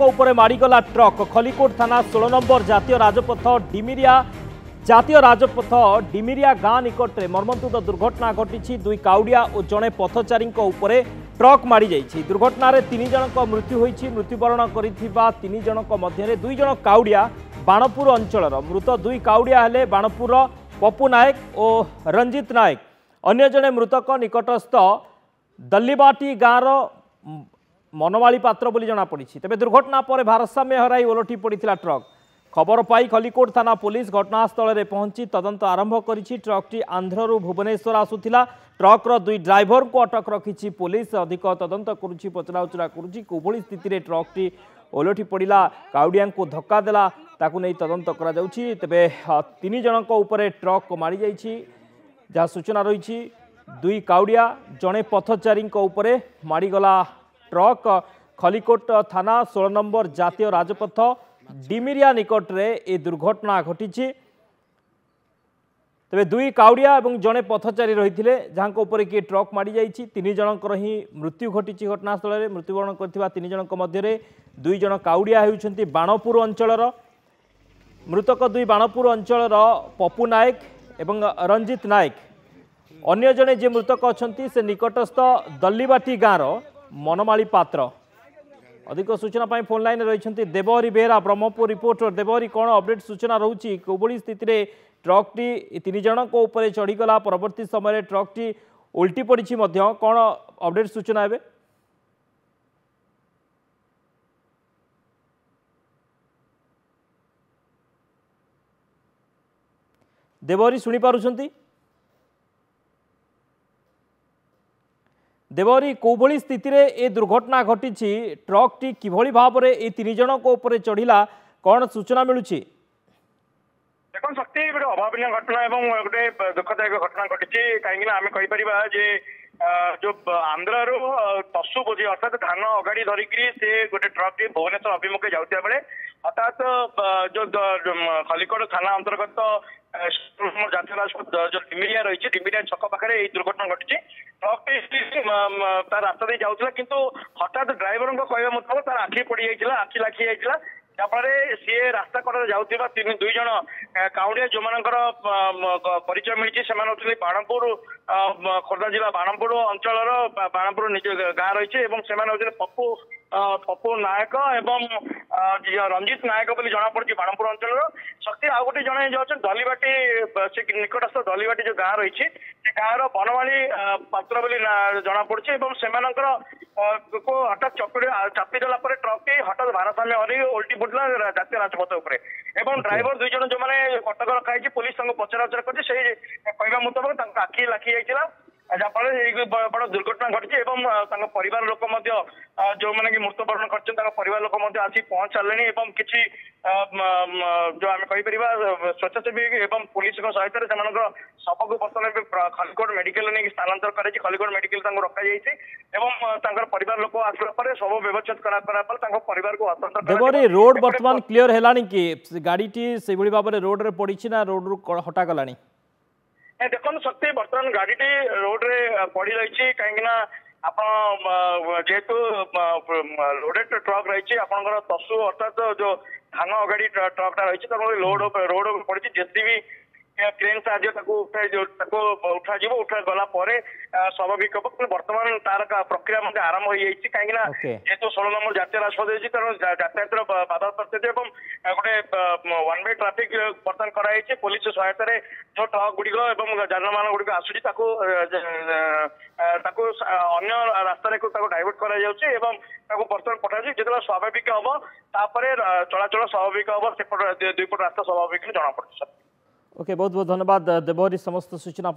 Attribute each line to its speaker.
Speaker 1: ऊपर मारिगला ट्रक खलिकोट थाना 16 नंबर जातीय राजपथ डिमिरिया गाँ निकट में मर्मन्तुद दुर्घटना घटी। दुई काउडिया और जड़े पथचारी ट्रक मारी जाइए। दुर्घटना तीन जनक मृत्यु होती। मृत्युवरण कर तीन जनक मध्य दुई जन काउडिया बाणपुर अंचल मृत। दुई काउडिया हेले बाणपुर पप्पू नायक और रंजित नायक। अन्य जड़े मृतक निकटस्थ दल्लीबाटी गाँव मनमाली पात्र बोली जनापड़ी। तेज दुर्घटना पर भारसाम्य हराई ओलटि पड़ा ट्रक। खबर पाई खलिकोट थाना पुलिस घटनास्थल में पहुंची तदंत आरंभ करिछि। ट्रकटी आंध्रु भुवनेश्वर आसुथिला। ट्रक्र दुई ड्राइवर को अटक रखिछि पुलिस। अधिक तदंत करुछि, पचराउचरा करुछि कोभली स्थिति रे ट्रकटी ओलटि पड़ा, काउडिया को धक्का देला ताकू नहीं तदंत करा जाउछि। तेबे तीन जनक उपरे ट्रक मारी जाइछि जहाँ सूचना रही। दुई काउडिया जड़े पथचारी उपरे मारिगला ट्रक। खलिकोट थाना 16 नंबर जातीय राजपथ डिमिरिया निकट रे ए दुर्घटना घटी। तेबे दुई काउडिया और जड़े पथचारी रही जहाँ किए ट्रक मारी जाइए। तीन जनकर ही मृत्यु घटी घटनास्थल में। मृत्युवरण कर तीन जनक मध्य दुई जन काउडिया होउछन्ति बाणपुर अंचलर। मृतक दुई बाणपुर अंचलर पप्पू नायक एवं रंजित नायक। अन्य जड़े जे मृतक अच्छा से निकटस्थ दल्लीबाटी गाँव मनमाली पात्र। अधिक सूचना पाई फोन लाइन रही देवहरी बेहरा ब्रह्मपुर रिपोर्टर। देवहरी कौन अपडेट सूचना रोची कोभली स्थिति रे ट्रकटी तीन जन को ऊपर चढ़ीगला परवर्ती समय ट्रकटी उल्टी पड़ी कौन अपडेट सूचना है? देवहरी शुणी पारुछंती? देवहरी कोभली स्थिति रे ए दुर्घटना घटी ट्रकटी किभली भाव में ये तीन जन को ऊपर चढ़ीला कौन सूचना मिलूची?
Speaker 2: देखो शक्ति गोटे अभावन घटना एवं गोटे दुखदायक घटना घटी। कहीं आम कहीपर जे जो आंध्र पशु बोझी अर्थात धान अगाड़ी धरिकी से गोटे ट्रक टी भुवनेश्वर अभिमुखे जाऊा बेले हठात जो खलिकोट थाना अंतर्गत जातीय राजपथ जो डिमिरिया रही डिमिरिया छक पाखे दुर्घटना घटी। ट्रक तार रास्ता दे जाऊला किंतु हठात ड्राइवर कहवा मुताबिक तार आखि पड़ जाता, आखि लाखी जाता जहाँफल सी रास्ता कड़े जाऊा दुई जन काउडिया जो परिचय मिली से बाणपुर खोर्धा जिला बाणपुर अंचल बाणपुर निज गाँ रही पप्पू पप्पू नायक एवं रंजित नायक बोली जना पड़ी बाणपुर अंचल। शक्ति आउ गोटे जड़े जो अच्छा दलीबाटी से निकटस्थ दलीबाटी जो गाँ रही गाँव बनमाली पात्र बोली जना पड़ी को हठात चपेट चापी देला ट्रक टी हठात भारसाम्य हर उल्टी पड़ा जातीय राजपथ उपरे एवं ड्राइवर दुई जन जो मैंने कटक रखाई पुलिस पचराउचरा कर मुताबिक आखि लाखी जाइए जहाँफल बड़ दुर्घटना घटी। परिवार लोक जो मैंने कि मृत्युवरण कर परिवार लोक आसी पहुंच सारे किसी जो आम कहीपर स्वेच्छासेवी एवं पुलिस सहित शव को बर्तमान खलिकोट मेडिकल नहीं स्थानांतर कर खलिकोट मेडिकल रखा परिवार लोक आसला शव व्यवच्छेद परिवार को हस्तांतर।
Speaker 1: रोड बर्तमान क्लियर है कि गाड़ी से भाव में रोड रे पड़ी ना रोड रू हटा गला?
Speaker 2: देखो शक्ति बर्तमान गाड़ी रोड रे पड़ रही कहीं आप जेहेतु लोडेड ट्रक रही आपंकर तसु अर्थात जो धान अगाड़ी ट्रकटा रही रोड पड़ी जेसीबी क्रेन साहाଯ୍य उठा गला स्वाभाविक हम बर्तमान तार प्रक्रिया आरंभ हो जाए कहीं जेहेतु 16 नंबर जातीय राजपथ यातायात बाधा प्रस्थित गोटे वन वे ट्राफिक बर्तमान कराई पुलिस सहायता जो ट्रक गुड़िक जानमान गुड़िक आसूँ अन्य रास्तार डाइवर्ट कर बर्तमान पठाई जो स्वाभाविक हम चलाचल स्वाभाविक हम सेपट दुईपट रास्ता स्वाभाविक जना पड़े।
Speaker 1: ओके, बहुत बहुत धन्यवाद देवहरी समस्त सूचना।